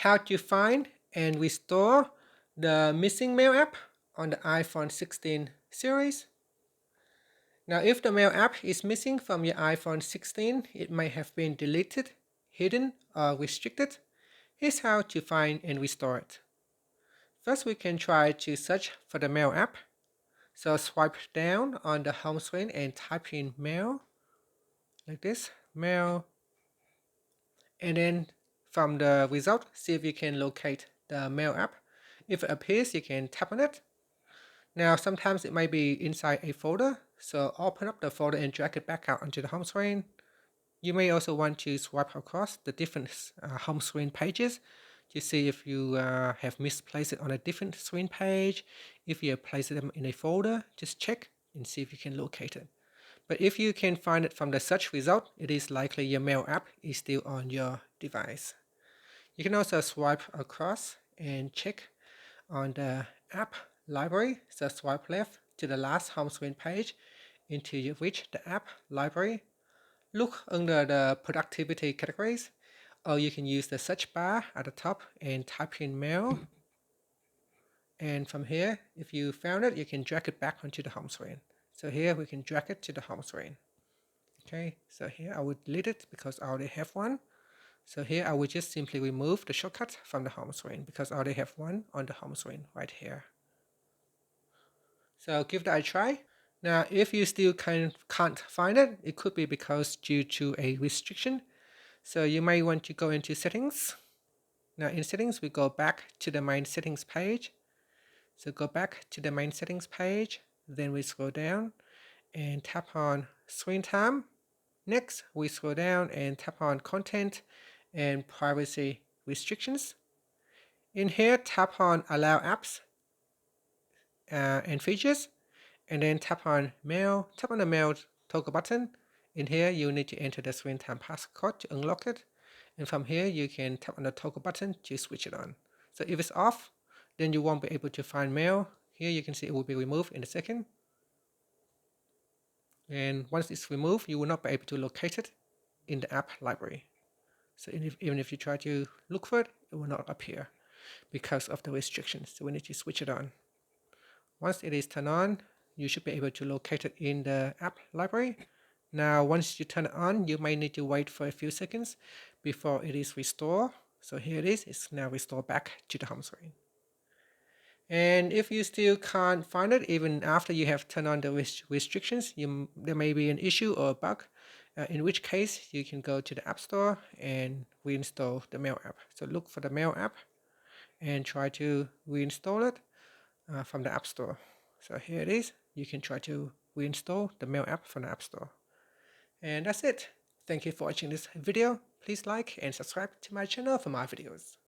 how to find and restore the missing Mail app on the iPhone 16 series. Now, if the Mail app is missing from your iPhone 16, it might have been deleted, hidden, or restricted. Here's how to find and restore it. First, we can try to search for the Mail app. So swipe down on the home screen and type in Mail, like this, Mail. And then from the result, see if you can locate the Mail app. If it appears, you can tap on it. Now, sometimes it might be inside a folder, so open up the folder and drag it back out onto the home screen. You may also want to swipe across the different home screen pages to see if you have misplaced it on a different screen page. If you have placed them in a folder, just check and see if you can locate it. But if you can find it from the search result, it is likely your Mail app is still on your device. You can also swipe across and check on the app library. So swipe left to the last home screen page until you reach the app library. Look under the productivity categories, or you can use the search bar at the top and type in Mail. And from here, if you found it, you can drag it back onto the home screen. So here we can drag it to the home screen. Okay, so here I would delete it because I already have one. So here I would just simply remove the shortcut from the home screen because I already have one on the home screen right here. So give that a try. Now, if you still can't find it, it could be because due to a restriction. So you may want to go into settings. Now in settings, we go back to the main settings page. So go back to the main settings page, then we scroll down and tap on screen time. Next, we scroll down and tap on content and privacy restrictions. In here, tap on allow apps and features, and then tap on mail. Tap on the mail toggle button. In here, you need to enter the screen time passcode to unlock it. And from here, you can tap on the toggle button to switch it on. So if it's off, then you won't be able to find mail. Here you can see it will be removed in a second. And once it's removed, you will not be able to locate it in the app library. So even if you try to look for it, it will not appear because of the restrictions. So we need to switch it on. Once it is turned on, you should be able to locate it in the app library. Now, once you turn it on, you may need to wait for a few seconds before it is restored. So here it is, it's now restored back to the home screen. And if you still can't find it, even after you have turned on the restrictions, there may be an issue or a bug, in which case you can go to the App Store and reinstall the Mail app. So look for the Mail app and try to reinstall it from the App Store. So here it is. You can try to reinstall the Mail app from the App Store. And that's it. Thank you for watching this video. Please like and subscribe to my channel for more videos.